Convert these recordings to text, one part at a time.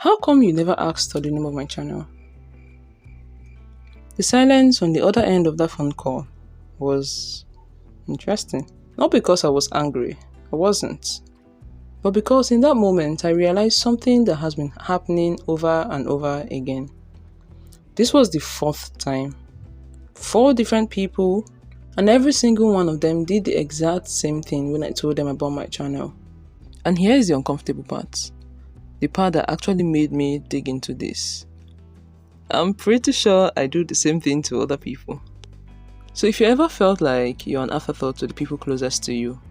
How come you never asked for the name of my channel? The silence on the other end of that phone call was interesting. Not because I was angry, I wasn't. But because in that moment I realized something that has been happening over and over again. This was the fourth time. 4 different people, and every single one of them did the exact same thing when I told them about my channel. And here is the uncomfortable part. The part that actually made me dig into this. I'm pretty sure I do the same thing to other people. So if you ever felt like you're an afterthought to the people closest to you,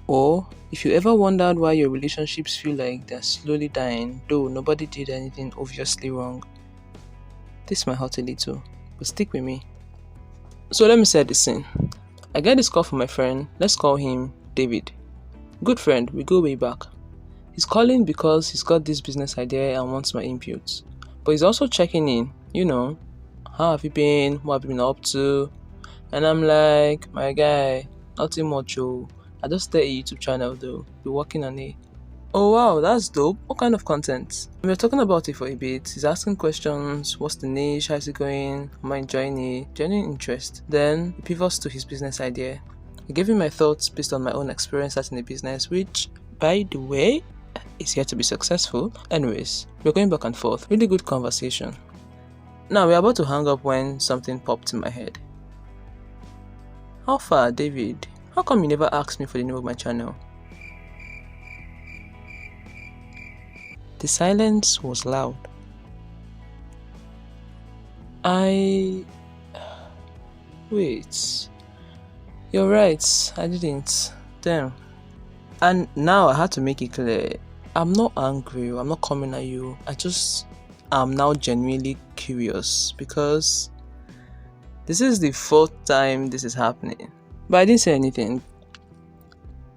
or if you ever wondered why your relationships feel like they're slowly dying, though nobody did anything obviously wrong, this might hurt a little, but stick with me. So let me set the scene. I get this call from my friend, let's call him David. Good friend, we go way back. He's calling because he's got this business idea and wants my input. But he's also checking in, how have you been, what have you been up to? And I'm like, my guy, nothing much, oh. I just started a YouTube channel though, we're working on it. Oh wow, that's dope. What kind of content? We were talking about it for a bit. He's asking questions. What's the niche? How's it going? Am I enjoying it? Genuine interest. Then he pivots to his business idea. I gave him my thoughts based on my own experience starting a business, which, by the way, is yet to be successful. Anyways, we're going back and forth. Really good conversation. Now we're about to hang up when something popped in my head. How far, David? How come you never asked me for the name of my channel? The silence was loud. Wait. You're right, I didn't. Damn. And now I had to make it clear. I'm not angry, I'm not coming at you. I'm now genuinely curious because this is the 4th time this is happening. But I didn't say anything.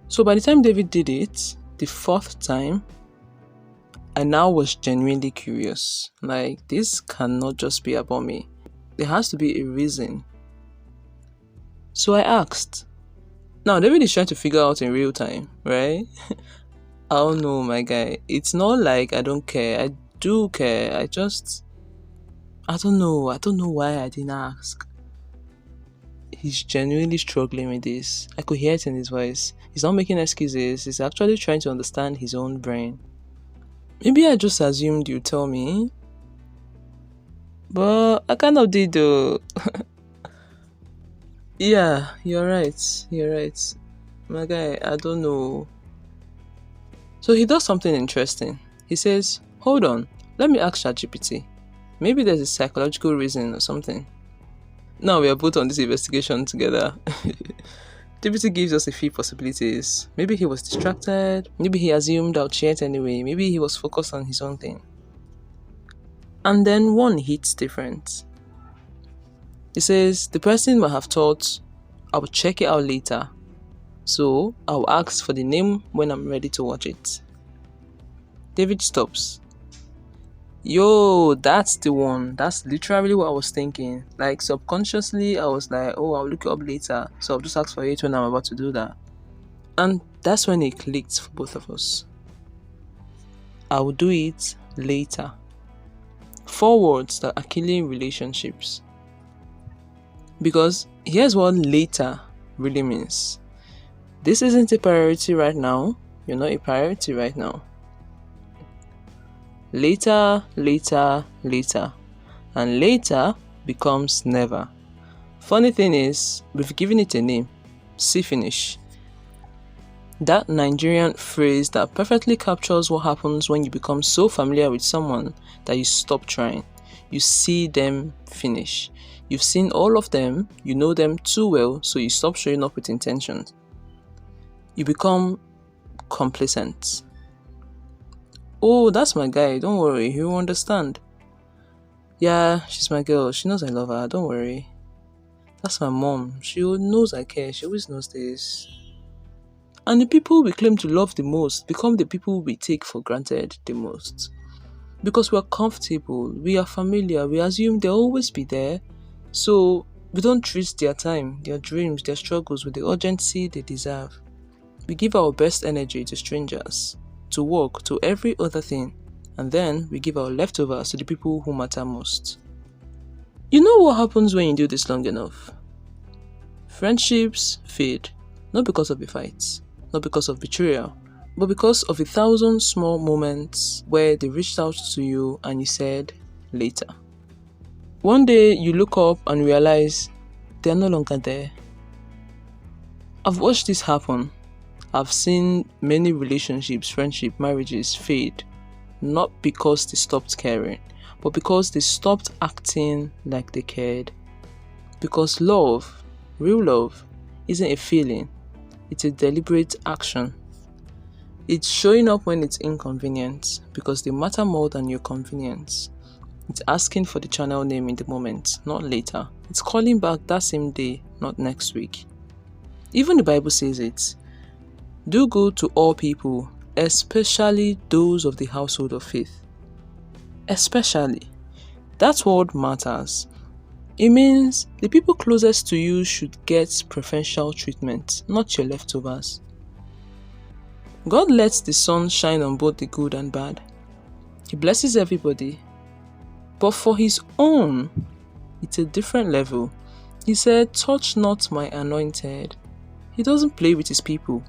So by the time David did it, the 4th time, I now was genuinely curious. Like, this cannot just be about me. There has to be a reason. So I asked. Now, David is trying to figure out in real time, right? I don't know, my guy. It's not like I don't care. I do care. I don't know. I don't know why I didn't ask. He's genuinely struggling with this. I could hear it in his voice. He's not making excuses. He's actually trying to understand his own brain. Maybe I just assumed you'd tell me. But I kind of did though. Yeah, you're right. My guy, I don't know. So he does something interesting. He says, hold on, let me ask ChatGPT. Maybe there's a psychological reason or something. Now we are both on this investigation together. GPT gives us a few possibilities. Maybe he was distracted. Maybe he assumed I'd share it anyway. Maybe he was focused on his own thing. And then one hits different. He says, the person might have thought, I will check it out later. So I'll ask for the name when I'm ready to watch it. David stops. Yo, that's the one. That's literally what I was thinking. Like, subconsciously, I was like, oh, I'll look it up later. So I'll just ask for it when I'm about to do that. And that's when it clicked for both of us. I will do it later. 4 words that are killing relationships. Because here's what later really means. This isn't a priority right now. You're not a priority right now. Later. And later becomes never. Funny thing is, we've given it a name. See finish. That Nigerian phrase that perfectly captures what happens when you become so familiar with someone that you stop trying. You see them finish. You've seen all of them, you know them too well, so you stop showing up with intentions. You become complacent. Oh, that's my guy, don't worry, he'll understand. Yeah, she's my girl, she knows I love her, don't worry. That's my mom, she knows I care, she always knows this. And the people we claim to love the most become the people we take for granted the most. Because we are comfortable, we are familiar, we assume they'll always be there. So we don't treat their time, their dreams, their struggles with the urgency they deserve. We give our best energy to strangers, to work, to every other thing. and then we give our leftovers to the people who matter most. You know what happens when you do this long enough? Friendships fade, not because of a fight, not because of betrayal, but because of 1,000 small moments where they reached out to you and you said, later. One day you look up and realize they're no longer there. I've watched this happen. I've seen many relationships, friendships, marriages fade, not because they stopped caring, but because they stopped acting like they cared. Because love, real love, isn't a feeling, it's a deliberate action. It's showing up when it's inconvenient because they matter more than your convenience. It's asking for the channel name in the moment, not later. It's calling back that same day, not next week. Even the Bible says it. Do good to all people, especially those of the household of faith. Especially. That word matters. It means the people closest to you should get preferential treatment, not your leftovers. God lets the sun shine on both the good and bad. He blesses everybody. But for his own, it's a different level. He said, "Touch not my anointed." He doesn't play with his people.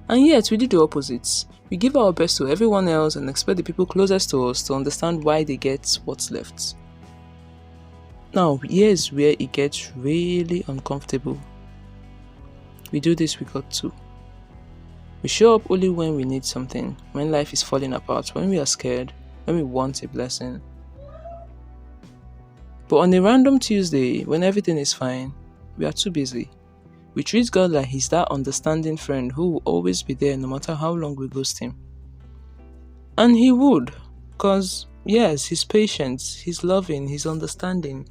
And yet, we do the opposite. We give our best to everyone else and expect the people closest to us to understand why they get what's left. Now, here's where it gets really uncomfortable. We do this with God too. We show up only when we need something, when life is falling apart, when we are scared, when we want a blessing. But on a random Tuesday, when everything is fine, we are too busy. We treat God like he's that understanding friend who will always be there no matter how long we ghost him. And he would, because yes, he's patient, he's loving, he's understanding.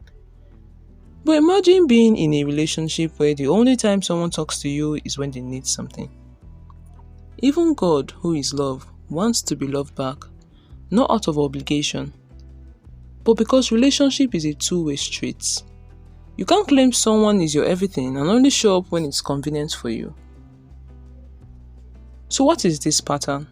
But imagine being in a relationship where the only time someone talks to you is when they need something. Even God, who is love, wants to be loved back, not out of obligation, but because relationship is a two-way street. You can't claim someone is your everything and only show up when it's convenient for you. So what is this pattern?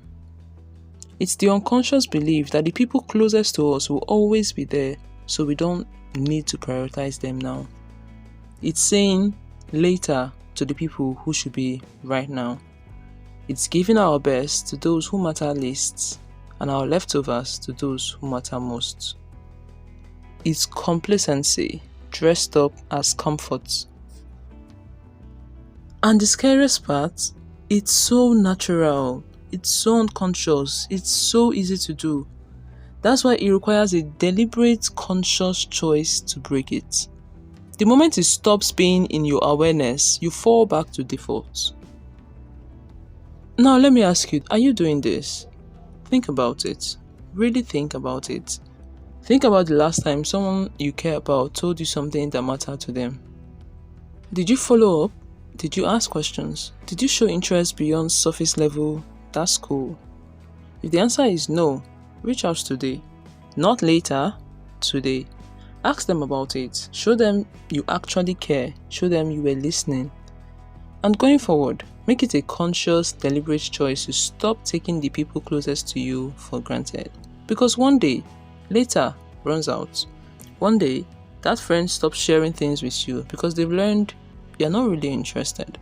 It's the unconscious belief that the people closest to us will always be there, so we don't need to prioritize them now. It's saying later to the people who should be right now. It's giving our best to those who matter least and our leftovers to those who matter most. It's complacency dressed up as comfort. And the scariest part, it's so natural, it's so unconscious, it's so easy to do. That's why it requires a deliberate, conscious choice to break it. The moment it stops being in your awareness, you fall back to default. Now let me ask you, are you doing this? Think about it. Really think about it. Think about the last time someone you care about told you something that mattered to them. Did you follow up? Did you ask questions? Did you show interest beyond surface level? That's cool. If the answer is no, reach out today. Not later, today. Ask them about it. Show them you actually care. Show them you were listening. And going forward, make it a conscious, deliberate choice to stop taking the people closest to you for granted. Because one day, later runs out. One day, that friend stops sharing things with you because they've learned you're not really interested.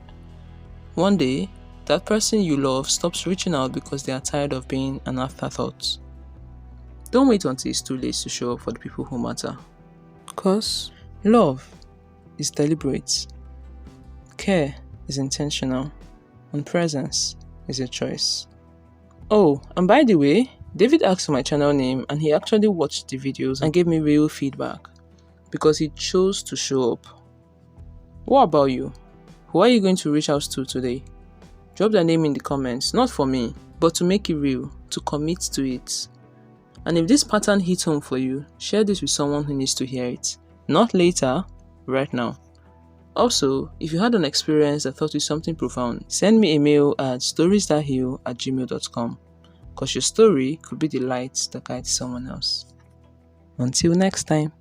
One day, that person you love stops reaching out because they are tired of being an afterthought. Don't wait until it's too late to show up for the people who matter. Because love is deliberate, care is intentional, and presence is a choice. Oh, and by the way, David asked for my channel name and he actually watched the videos and gave me real feedback because he chose to show up. What about you? Who are you going to reach out to today? Drop their name in the comments, not for me, but to make it real, to commit to it. And if this pattern hits home for you, share this with someone who needs to hear it. Not later, right now. Also, if you had an experience that taught you something profound, send me a mail at stories.heal@gmail.com. Because your story could be the light that guides someone else. Until next time.